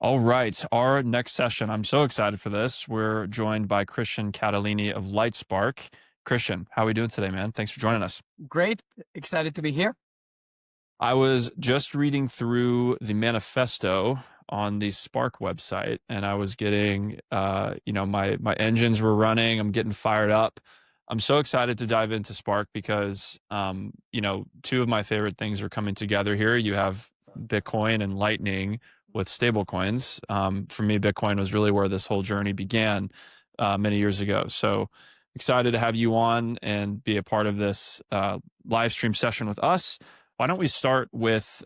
All right, our next session. I'm so excited for this. We're joined by Christian Catalini of LightSpark. Christian, how are we doing today, man? Thanks for joining us. Great. Excited to be here. I was just reading through the manifesto on the Spark website, and I was getting, my engines were running. I'm getting fired up. I'm so excited to dive into Spark because, two of my favorite things are coming together here. You have Bitcoin and Lightning with stablecoins. For me, Bitcoin was really where this whole journey began many years ago. So excited to have you on and be a part of this live stream session with us. Why don't we start with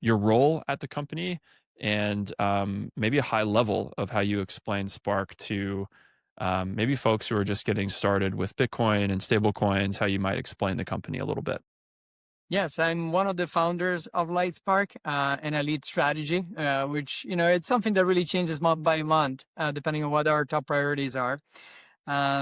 your role at the company and maybe a high level of how you explain Spark to maybe folks who are just getting started with Bitcoin and stablecoins, how you might explain the company a little bit. Yes, I'm one of the founders of LightSpark and I lead strategy, which, it's something that really changes month by month, depending on what our top priorities are.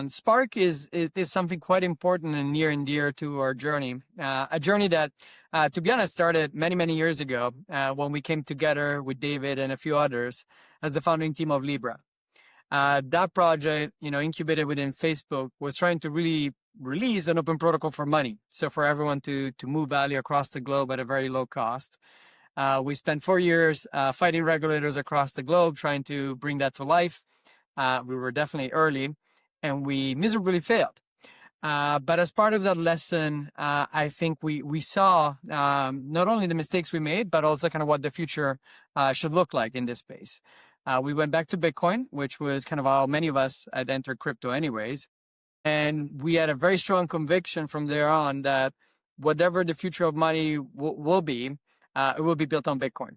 Spark is something quite important and near and dear to our journey. A journey that, to be honest, started many, many years ago when we came together with David and a few others as the founding team of Libra. That project, incubated within Facebook, was trying to really release an open protocol for money. So for everyone to move value across the globe at a very low cost. We spent 4 years fighting regulators across the globe, trying to bring that to life. We were definitely early and we miserably failed. But as part of that lesson, I think we saw not only the mistakes we made, but also kind of what the future should look like in this space. We went back to Bitcoin, which was kind of how many of us had entered crypto anyways. And we had a very strong conviction from there on that whatever the future of money will be, it will be built on Bitcoin.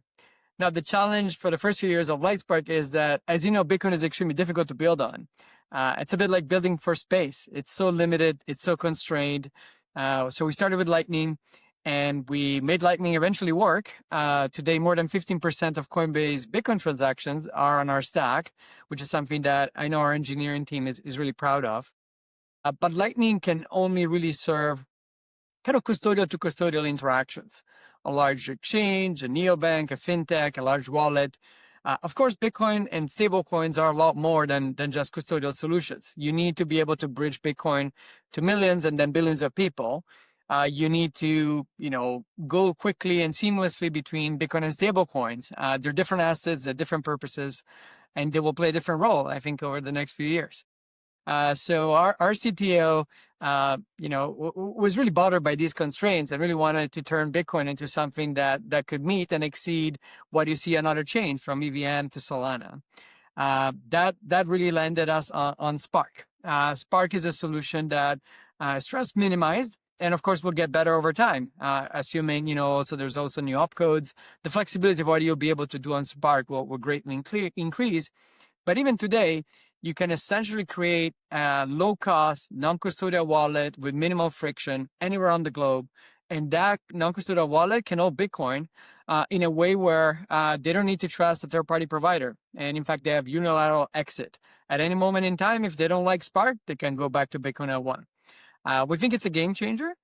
Now, the challenge for the first few years of LightSpark is that, as you know, Bitcoin is extremely difficult to build on. It's a bit like building for space. It's so limited. It's so constrained. So we started with Lightning and we made Lightning eventually work. Today, more than 15% of Coinbase Bitcoin transactions are on our stack, which is something that I know our engineering team is really proud of. But Lightning can only really serve kind of custodial to custodial interactions. A large exchange, a neobank, a fintech, a large wallet. Of course, Bitcoin and stablecoins are a lot more than just custodial solutions. You need to be able to bridge Bitcoin to millions and then billions of people. You need to, go quickly and seamlessly between Bitcoin and stablecoins. They're different assets, they're different purposes, and they will play a different role, I think, over the next few years. So our CTO, was really bothered by these constraints and really wanted to turn Bitcoin into something that could meet and exceed what you see on other chains from EVM to Solana. That really landed us on Spark. Spark is a solution that is stress minimized. And of course, will get better over time, assuming, also there's also new opcodes. The flexibility of what you'll be able to do on Spark will greatly increase. But even today, you can essentially create a low-cost, non-custodial wallet with minimal friction anywhere on the globe. And that non-custodial wallet can hold Bitcoin in a way where they don't need to trust a third-party provider. And in fact, they have unilateral exit. At any moment in time, if they don't like Spark, they can go back to Bitcoin L1. We think it's a game changer.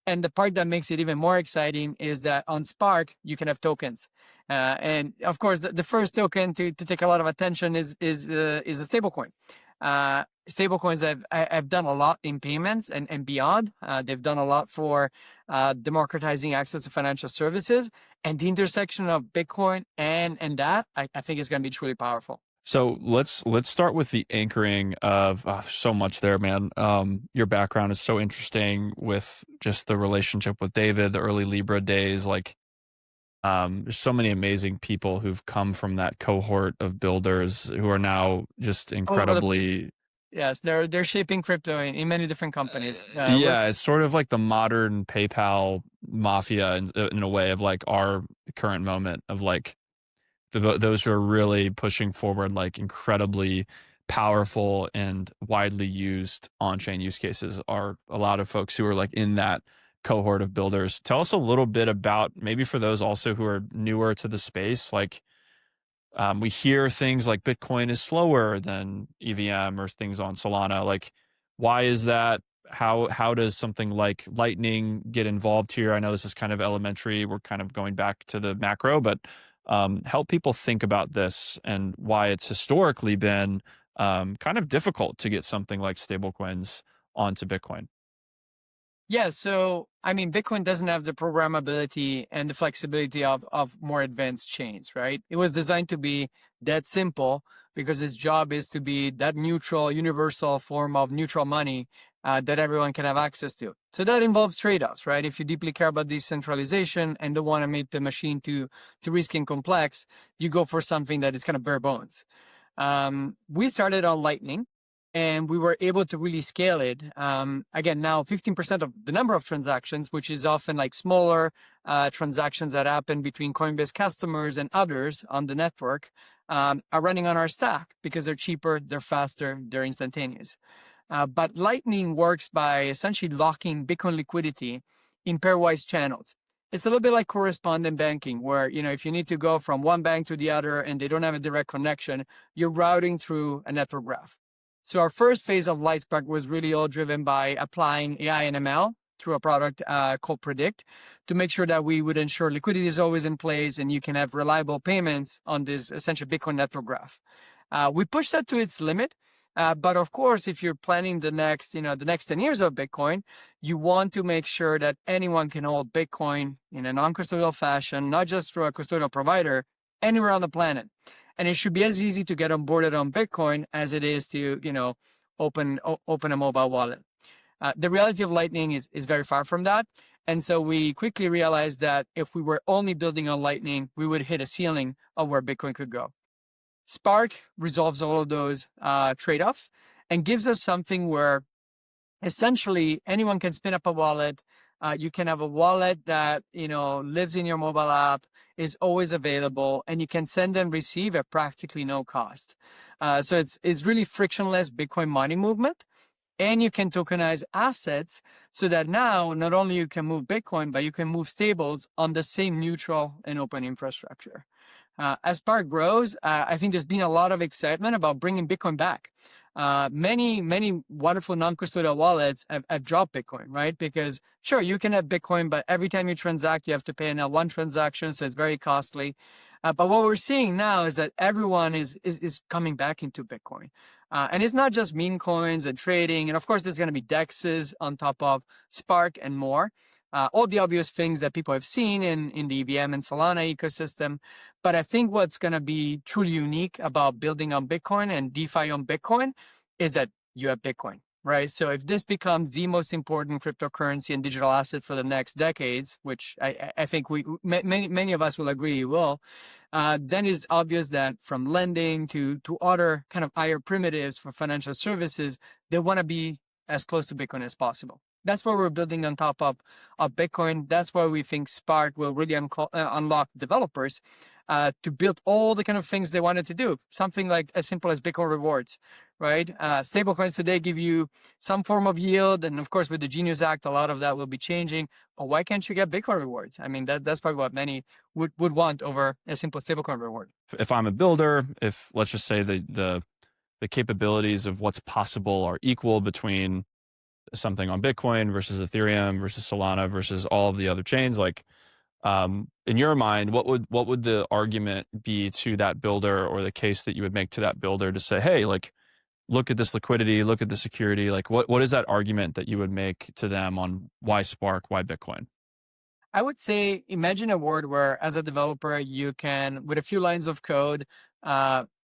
And the part that makes it even more exciting is that on Spark, you can have tokens. And of course, the first token to take a lot of attention is a stablecoin. Stablecoins have done a lot in payments and beyond. They've done a lot for democratizing access to financial services. And the intersection of Bitcoin and that, I think is going to be truly powerful. So let's start with the anchoring of so much there, man. Your background is so interesting with just the relationship with David, the early Libra days. Like, there's so many amazing people who've come from that cohort of builders who are now just incredibly. Yes, they're shaping crypto in many different companies. It's sort of like the modern PayPal mafia in a way of like our current moment of like. Those who are really pushing forward like incredibly powerful and widely used on-chain use cases are a lot of folks who are like in that cohort of builders. Tell us a little bit about, maybe for those also who are newer to the space, like we hear things like Bitcoin is slower than EVM or things on Solana. Like, why is that? How does something like Lightning get involved here? I know this is kind of elementary. We're kind of going back to the macro, but Help people think about this and why it's historically been kind of difficult to get something like stablecoins onto Bitcoin. Yeah, so I mean, Bitcoin doesn't have the programmability and the flexibility of more advanced chains, right? It was designed to be that simple because its job is to be that neutral, universal form of neutral money that everyone can have access to. So that involves trade-offs, right? If you deeply care about decentralization and don't want to make the machine too risky and complex, you go for something that is kind of bare bones. We started on Lightning, and we were able to really scale it. Again, now 15% of the number of transactions, which is often like smaller transactions that happen between Coinbase customers and others on the network, are running on our stack because they're cheaper, they're faster, they're instantaneous. But Lightning works by essentially locking Bitcoin liquidity in pairwise channels. It's a little bit like correspondent banking, where, you know, if you need to go from one bank to the other and they don't have a direct connection, you're routing through a network graph. So our first phase of LightSpark was really all driven by applying AI and ML through a product called Predict to make sure that we would ensure liquidity is always in place and you can have reliable payments on this essential Bitcoin network graph. We pushed that to its limit. But of course, if you're planning the next 10 years of Bitcoin, you want to make sure that anyone can hold Bitcoin in a non-custodial fashion, not just through a custodial provider, anywhere on the planet. And it should be as easy to get onboarded on Bitcoin as it is to, open a mobile wallet. The reality of Lightning is very far from that. And so we quickly realized that if we were only building on Lightning, we would hit a ceiling of where Bitcoin could go. Spark resolves all of those trade-offs and gives us something where essentially anyone can spin up a wallet. You can have a wallet that lives in your mobile app, is always available, and you can send and receive at practically no cost. So it's really frictionless Bitcoin money movement, and you can tokenize assets so that now not only you can move Bitcoin, but you can move stables on the same neutral and open infrastructure. As Spark grows, I think there's been a lot of excitement about bringing Bitcoin back. Many wonderful non-custodial wallets have dropped Bitcoin, right? Because sure, you can have Bitcoin, but every time you transact, you have to pay an one transaction, so it's very costly. But what we're seeing now is that everyone is coming back into Bitcoin. And it's not just meme coins and trading. And of course, there's going to be DEXs on top of Spark and more. All the obvious things that people have seen in the EVM and Solana ecosystem. But I think what's going to be truly unique about building on Bitcoin and DeFi on Bitcoin is that you have Bitcoin, right? So if this becomes the most important cryptocurrency and digital asset for the next decades, which I think many of us will agree will, then it's obvious that from lending to other kind of higher primitives for financial services, they want to be as close to Bitcoin as possible. That's what we're building on top of Bitcoin. That's why we think Spark will really unlock developers to build all the kind of things they wanted to do. Something like as simple as Bitcoin rewards, right? Stablecoins today give you some form of yield. And of course, with the Genius Act, a lot of that will be changing. But why can't you get Bitcoin rewards? I mean, that's probably what many would want over a simple stablecoin reward. If I'm a builder, if let's just say the capabilities of what's possible are equal between something on Bitcoin versus Ethereum versus Solana versus all of the other chains, like in your mind, what would the argument be to that builder, or the case that you would make to that builder to say, hey, like, look at this liquidity, look at the security, like what is that argument that you would make to them on why Spark, why Bitcoin? I would say, imagine a world where as a developer, you can, with a few lines of code,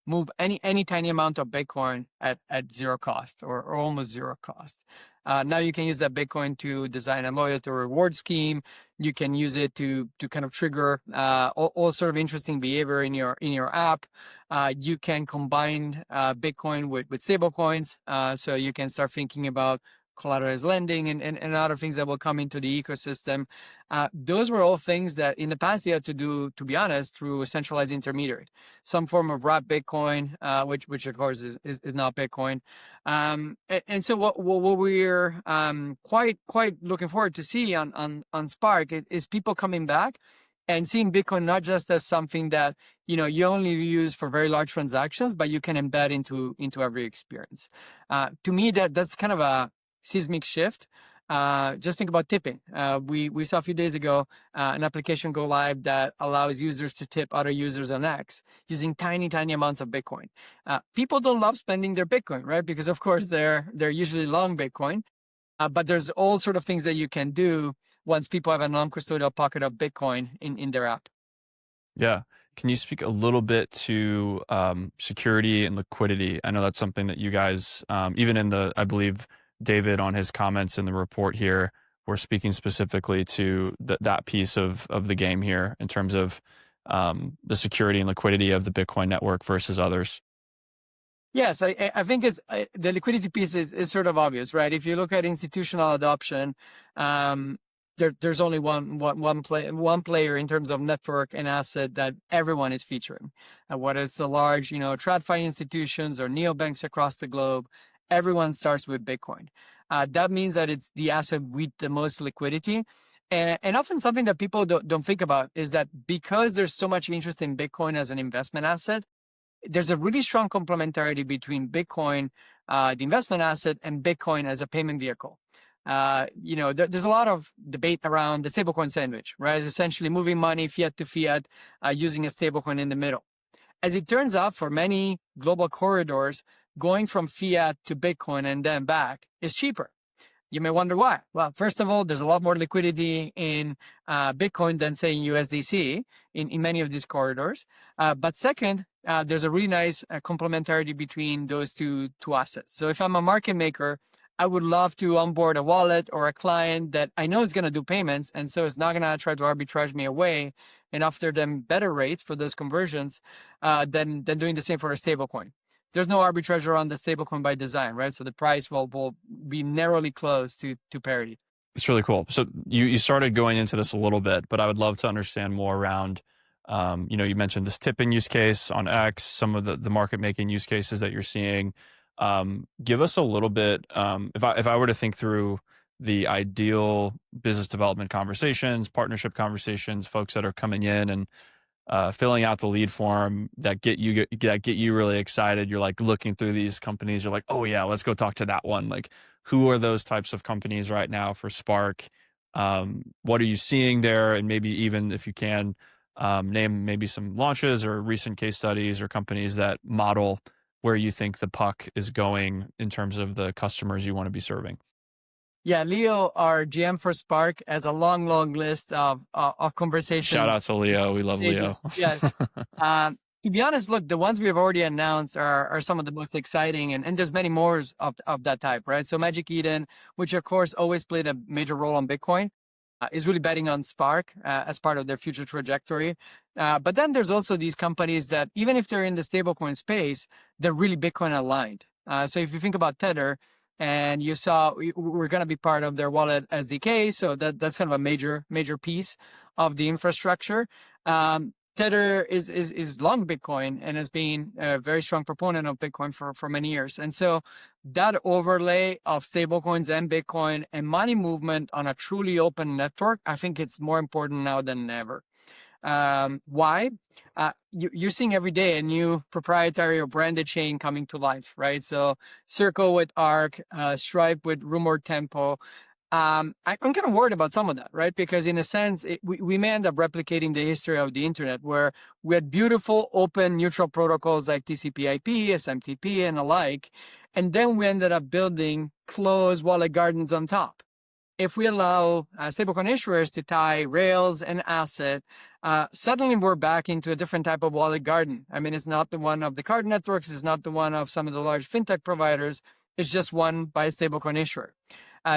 move any tiny amount of Bitcoin at zero cost or almost zero cost. Now you can use that Bitcoin to design a loyalty reward scheme. You can use it to kind of trigger all sort of interesting behavior in your app. You can combine Bitcoin with stablecoins, so you can start thinking about collateralized lending and other things that will come into the ecosystem. Those were all things that in the past you had to do, to be honest, through a centralized intermediary, some form of wrapped Bitcoin, which of course is not Bitcoin. And so what we're quite looking forward to see on Spark is people coming back and seeing Bitcoin not just as something that you only use for very large transactions, but you can embed into every experience. To me, that's kind of a seismic shift. Just think about tipping. We saw a few days ago an application go live that allows users to tip other users on X using tiny amounts of Bitcoin. People don't love spending their Bitcoin, right? Because of course they're usually long Bitcoin, but there's all sort of things that you can do once people have a non-custodial pocket of Bitcoin in their app. Yeah. Can you speak a little bit to security and liquidity? I know that's something that you guys, even in the, I believe David on his comments in the report here, we're speaking specifically to that piece of the game here in terms of the security and liquidity of the Bitcoin network versus others. Yes, I think it's the liquidity piece is sort of obvious, right? If you look at institutional adoption, there's only one player in terms of network and asset that everyone is featuring. Whether it's the large, TradFi institutions or neobanks across the globe, everyone starts with Bitcoin. That means that it's the asset with the most liquidity. And often something that people don't think about is that because there's so much interest in Bitcoin as an investment asset, there's a really strong complementarity between Bitcoin, the investment asset, and Bitcoin as a payment vehicle. There's a lot of debate around the stablecoin sandwich, right? It's essentially moving money fiat to fiat using a stablecoin in the middle. As it turns out, for many global corridors, going from fiat to Bitcoin and then back is cheaper. You may wonder why. Well, first of all, there's a lot more liquidity in Bitcoin than, say, in USDC in many of these corridors. But second, there's a really nice complementarity between those two assets. So if I'm a market maker, I would love to onboard a wallet or a client that I know is going to do payments, and so it's not going to try to arbitrage me away and offer them better rates for those conversions than doing the same for a stablecoin. There's no arbitrage around the stablecoin by design, right? So the price will be narrowly close to parity. It's really cool. So you started going into this a little bit, but I would love to understand more around, you mentioned this tipping use case on X, some of the market making use cases that you're seeing. Give us a little bit, if I were to think through the ideal business development conversations, partnership conversations, folks that are coming in and filling out the lead form that get you really excited. You're like looking through these companies. You're like, oh yeah, let's go talk to that one. Like, who are those types of companies right now for Spark? What are you seeing there? And maybe even if you can name maybe some launches or recent case studies or companies that model where you think the puck is going in terms of the customers you want to be serving. Yeah, Leo, our GM for Spark, has a long list of conversations. Shout out to Leo. We love stages. Leo. Yes. To be honest, look, the ones we have already announced are some of the most exciting, and there's many more of that type, right? So Magic Eden, which of course always played a major role on Bitcoin, is really betting on Spark as part of their future trajectory. But then there's also these companies that, even if they're in the stablecoin space, they're really Bitcoin aligned. So if you think about Tether, and you saw we're going to be part of their wallet SDK, so that's kind of a major piece of the infrastructure. Tether is long Bitcoin and has been a very strong proponent of Bitcoin for many years. And so that overlay of stablecoins and Bitcoin and money movement on a truly open network, I think it's more important now than ever. Why? You're seeing every day a new proprietary or branded chain coming to life, right? So Circle with Arc, Stripe with Rumored Tempo. I'm kind of worried about some of that, right? Because in a sense, we may end up replicating the history of the internet, where we had beautiful, open, neutral protocols like TCP/IP, SMTP, and alike, and then we ended up building closed wallet gardens on top. If we allow stablecoin issuers to tie rails and asset, suddenly we're back into a different type of wallet garden. I mean, it's not the one of the card networks, it's not the one of some of the large fintech providers, it's just one by a stablecoin issuer.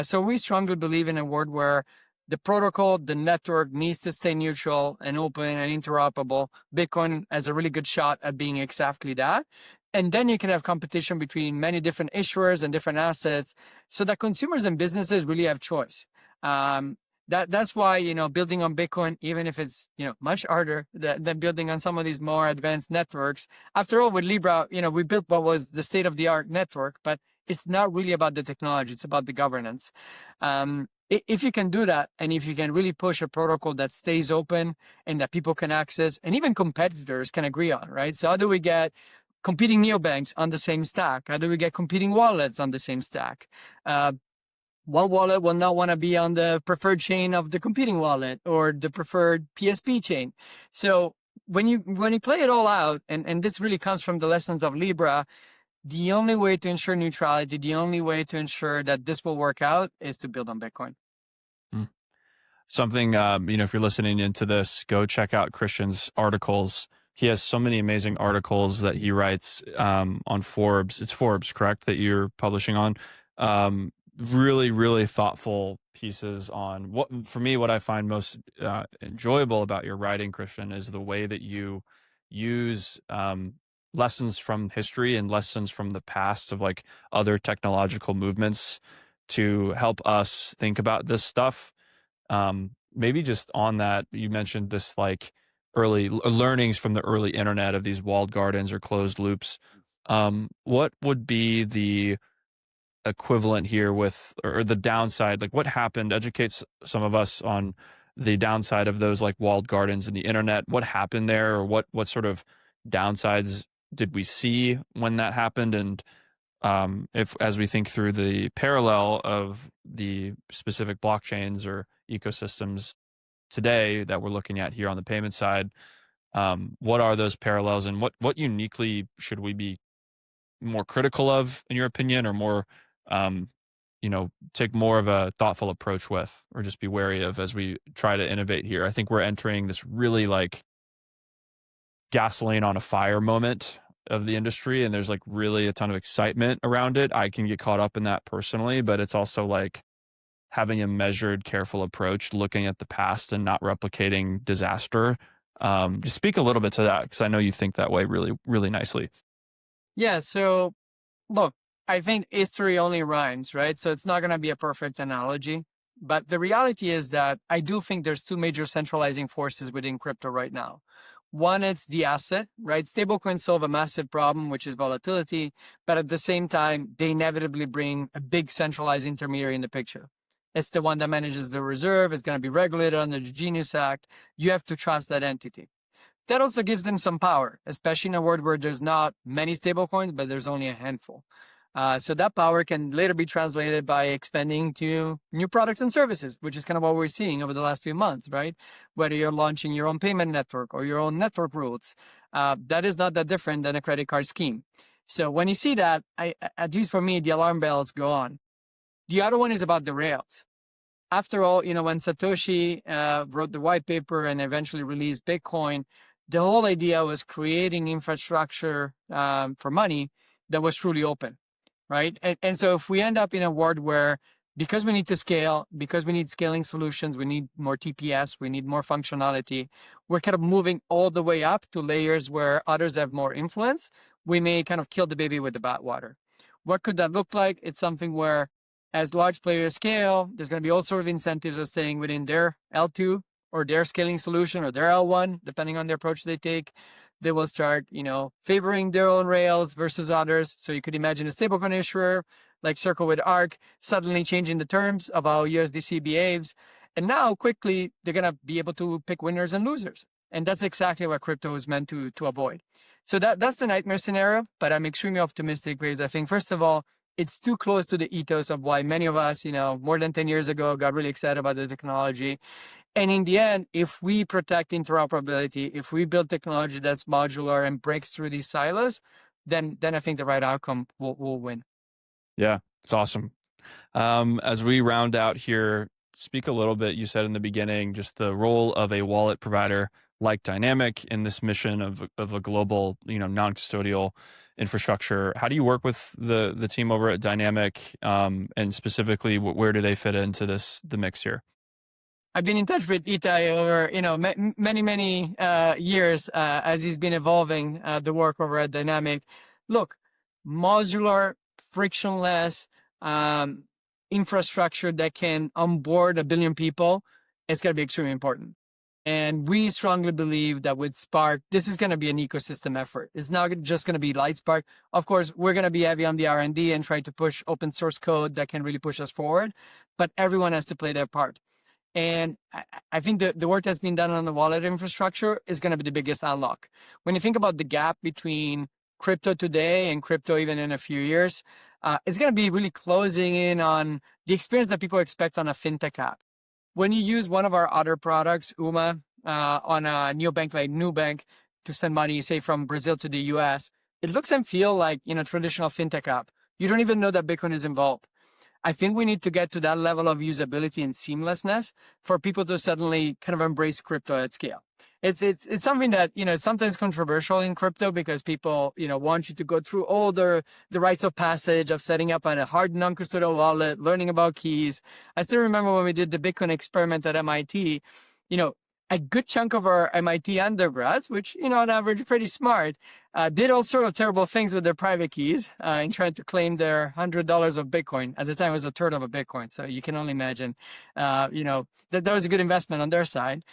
So we strongly believe in a world where the protocol, the network needs to stay neutral and open and interoperable. Bitcoin has a really good shot at being exactly that. And then you can have competition between many different issuers and different assets so that consumers and businesses really have choice. That's why, building on Bitcoin, even if it's, much harder than building on some of these more advanced networks. After all, with Libra, we built what was the state-of-the-art network, but it's not really about the technology, it's about the governance. If you can do that, and if you can really push a protocol that stays open and that people can access, and even competitors can agree on, right? So how do we get competing neobanks on the same stack? How do we get competing wallets on the same stack? one wallet will not want to be on the preferred chain of the competing wallet or the preferred PSP chain. So when you play it all out, and this really comes from the lessons of Libra, the only way to ensure neutrality, the only way to ensure that this will work out is to build on Bitcoin. Something, if you're listening into this, go check out Christian's articles. He has so many amazing articles that he writes on Forbes. It's Forbes, correct, that you're publishing on? Really, really thoughtful pieces on what I find most enjoyable about your writing, Christian, is the way that you use lessons from history and lessons from the past of like other technological movements to help us think about this stuff. Maybe just on that, you mentioned this like early learnings from the early internet of these walled gardens or closed loops. What would be the equivalent here with, or the downside? Like what happened? Educates some of us on the downside of those like walled gardens in the internet. What happened there, or what sort of downsides did we see when that happened? And if, as we think through the parallel of the specific blockchains or ecosystems today that we're looking at here on the payment side, what are those parallels, and what uniquely should we be more critical of, in your opinion, or more, take more of a thoughtful approach with, or just be wary of as we try to innovate here? I think we're entering this really like gasoline on a fire moment of the industry, and there's like really a ton of excitement around it. I can get caught up in that personally, but it's also like having a measured, careful approach, looking at the past and not replicating disaster. Just speak a little bit to that, because I know you think that way really, really nicely. Yeah, so look, I think history only rhymes, right? So it's not going to be a perfect analogy. But the reality is that I do think there's two major centralizing forces within crypto right now. One, it's the asset, right? Stablecoins solve a massive problem, which is volatility. But at the same time, they inevitably bring a big centralized intermediary in the picture. It's the one that manages the reserve. It's going to be regulated under the Genius Act. You have to trust that entity. That also gives them some power, especially in a world where there's not many stablecoins, but there's only a handful. So that power can later be translated by expanding to new products and services, which is kind of what we're seeing over the last few months, right? Whether you're launching your own payment network or your own network rules, that is not that different than a credit card scheme. So when you see that, at least for me, the alarm bells go on. The other one is about the rails. After all, when Satoshi wrote the white paper and eventually released Bitcoin, the whole idea was creating infrastructure for money that was truly open, right? And so if we end up in a world where, because we need to scale, because we need scaling solutions, we need more TPS, we need more functionality, we're kind of moving all the way up to layers where others have more influence, we may kind of kill the baby with the bathwater. What could that look like? It's something where, as large players scale, there's going to be all sort of incentives of staying within their L2 or their scaling solution or their L1, depending on the approach they take. They will start, favoring their own rails versus others. So you could imagine a stablecoin issuer like Circle with Arc suddenly changing the terms of how USDC behaves. And now quickly, they're going to be able to pick winners and losers. And that's exactly what crypto is meant to avoid. So that's the nightmare scenario, but I'm extremely optimistic because I think, first of all, it's too close to the ethos of why many of us, more than 10 years ago, got really excited about the technology. And in the end, if we protect interoperability, if we build technology that's modular and breaks through these silos, then I think the right outcome will win. Yeah, it's awesome. As we round out here, speak a little bit, you said in the beginning, just the role of a wallet provider like Dynamic in this mission of a global, non-custodial infrastructure. How do you work with the team over at Dynamic, and specifically, where do they fit into the mix here? I've been in touch with Itai over many years as he's been evolving the work over at Dynamic. Look, modular, frictionless infrastructure that can onboard 1 billion people is going to be extremely important. And we strongly believe that with Spark, this is going to be an ecosystem effort. It's not just going to be LightSpark. Of course, we're going to be heavy on the R&D and try to push open source code that can really push us forward. But everyone has to play their part. And I think the work that's been done on the wallet infrastructure is going to be the biggest unlock. When you think about the gap between crypto today and crypto even in a few years, it's going to be really closing in on the experience that people expect on a fintech app. When you use one of our other products, UMA, on a neobank like Nubank to send money, say from Brazil to the US, it looks and feel like traditional fintech app. You don't even know that Bitcoin is involved. I think we need to get to that level of usability and seamlessness for people to suddenly kind of embrace crypto at scale. It's something that is sometimes controversial in crypto because people want you to go through all the rites of passage of setting up a hard non-custodial wallet, learning about keys. I still remember when we did the Bitcoin experiment at MIT. A good chunk of our MIT undergrads, which on average pretty smart, did all sort of terrible things with their private keys in trying to claim their $100 of Bitcoin. At the time, it was a third of a Bitcoin, so you can only imagine, that was a good investment on their side.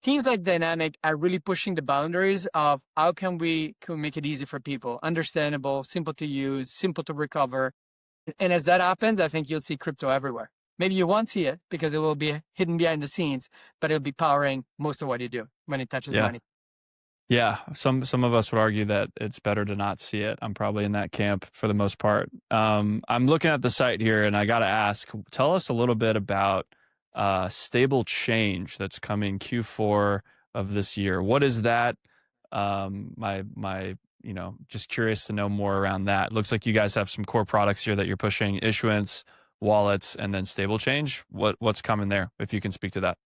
Teams like Dynamic are really pushing the boundaries of how can we make it easy for people, understandable, simple to use, simple to recover. And as that happens, I think you'll see crypto everywhere. Maybe you won't see it because it will be hidden behind the scenes, but it'll be powering most of what you do when it touches money. Yeah, some of us would argue that it's better to not see it. I'm probably in that camp for the most part. I'm looking at the site here, and I got to ask, tell us a little bit about stable change that's coming Q4 of this year. What is that? Just curious to know more around that. Looks like you guys have some core products here that you're pushing: issuance, wallets, and then stable change. What's coming there? If you can speak to that.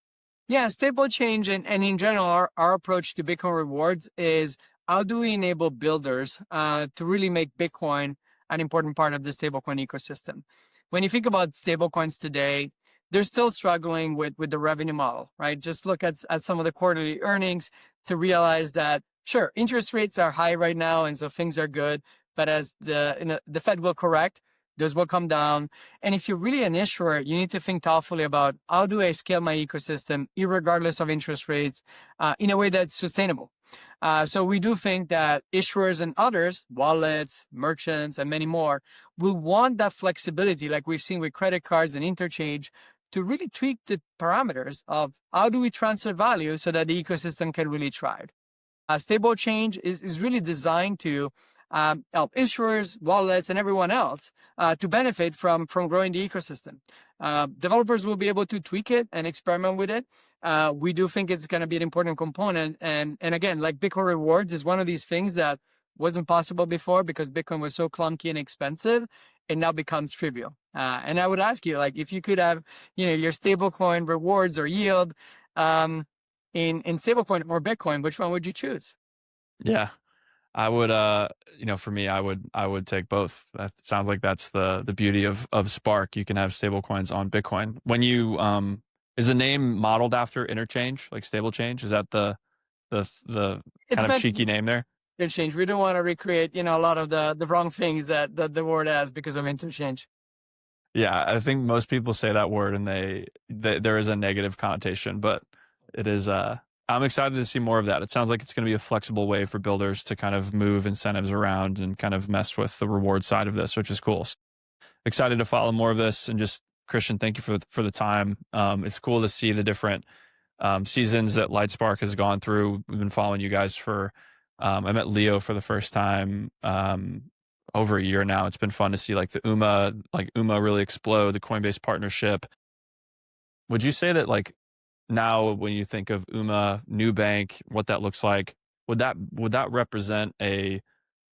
Yeah, stable change and in general, our approach to Bitcoin rewards is how do we enable builders to really make Bitcoin an important part of the stablecoin ecosystem? When you think about stablecoins today, they're still struggling with the revenue model, right? Just look at some of the quarterly earnings to realize that, sure, interest rates are high right now, and so things are good. But as the Fed will correct, those will come down. And if you're really an issuer, you need to think thoughtfully about how do I scale my ecosystem, irregardless of interest rates, in a way that's sustainable. So we do think that issuers and others, wallets, merchants, and many more, will want that flexibility, like we've seen with credit cards and interchange, to really tweak the parameters of how do we transfer value so that the ecosystem can really thrive. Stable change is really designed to help issuers, wallets, and everyone else to benefit from growing the ecosystem. Developers will be able to tweak it and experiment with it. We do think it's going to be an important component. And again, like Bitcoin rewards is one of these things that wasn't possible before because Bitcoin was so clunky and expensive. It now becomes trivial. And I would ask you, like, if you could have, your stablecoin rewards or yield in stablecoin or Bitcoin, which one would you choose? Yeah, I would, for me, I would take both. That sounds like that's the beauty of Spark. You can have stable coins on Bitcoin. When you, is the name modeled after interchange, like stable change? Is that the kind of cheeky name there? Interchange. We don't want to recreate, a lot of the wrong things that the word has because of interchange. Yeah, I think most people say that word and there is a negative connotation, but it is, I'm excited to see more of that. It sounds like it's going to be a flexible way for builders to kind of move incentives around and kind of mess with the reward side of this, which is cool. Excited to follow more of this. And just, Christian, thank you for the time. It's cool to see the different seasons that LightSpark has gone through. We've been following you guys for, I met Leo for the first time over a year now. It's been fun to see like the UMA really explode, the Coinbase partnership. Would you say that like now when you think of UMA, Nubank, what that looks like, would that represent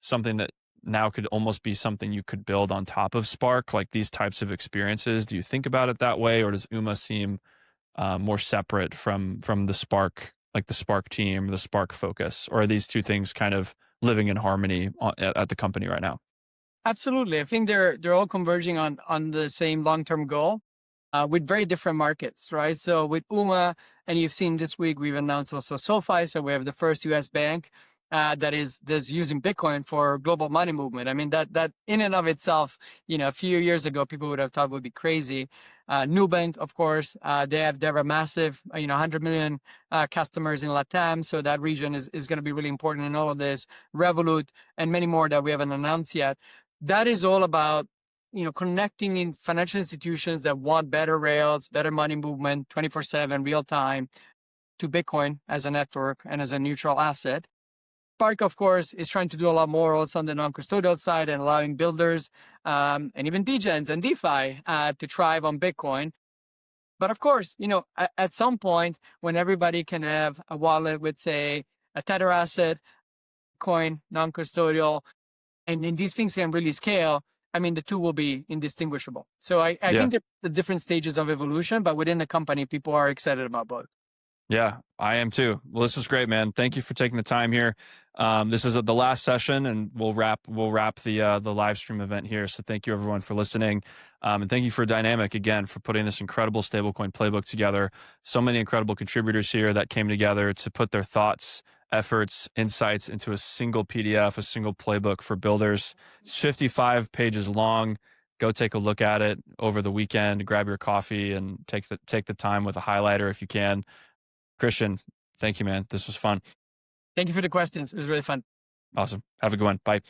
something that now could almost be something you could build on top of Spark, like these types of experiences? Do you think about it that way, or does UMA seem more separate from the Spark, like the Spark team, the Spark focus, or are these two things kind of living in harmony at the company right now? Absolutely. I think they're all converging on the same long-term goal with very different markets, right? So with UMA, and you've seen this week, we've announced also SoFi. So we have the first US bank that is using Bitcoin for global money movement. I mean, that in and of itself, a few years ago, people would have thought would be crazy. Nubank, of course, they have a massive, 100 million customers in LATAM. So that region is going to be really important in all of this. Revolut and many more that we haven't announced yet. That is all about, connecting in financial institutions that want better rails, better money movement, 24/7, real time, to Bitcoin as a network and as a neutral asset. Spark, of course, is trying to do a lot more also on the non-custodial side and allowing builders and even degens and DeFi to thrive on Bitcoin. But of course, at some point when everybody can have a wallet with, say, a Tether asset, coin, non-custodial, and these things can really scale, I mean, the two will be indistinguishable. So I think they're the different stages of evolution, but within the company, people are excited about both. Yeah, I am too. Well, this was great, man. Thank you for taking the time here. This is the last session, and we'll wrap the live stream event here. So thank you everyone for listening, and thank you for Dynamic again for putting this incredible stablecoin playbook together. So many incredible contributors here that came together to put their thoughts, efforts, insights into a single PDF, a single playbook for builders. It's 55 pages long. Go take a look at it over the weekend. Grab your coffee and take the time with a highlighter if you can. Christian, thank you, man. This was fun. Thank you for the questions. It was really fun. Awesome. Have a good one. Bye.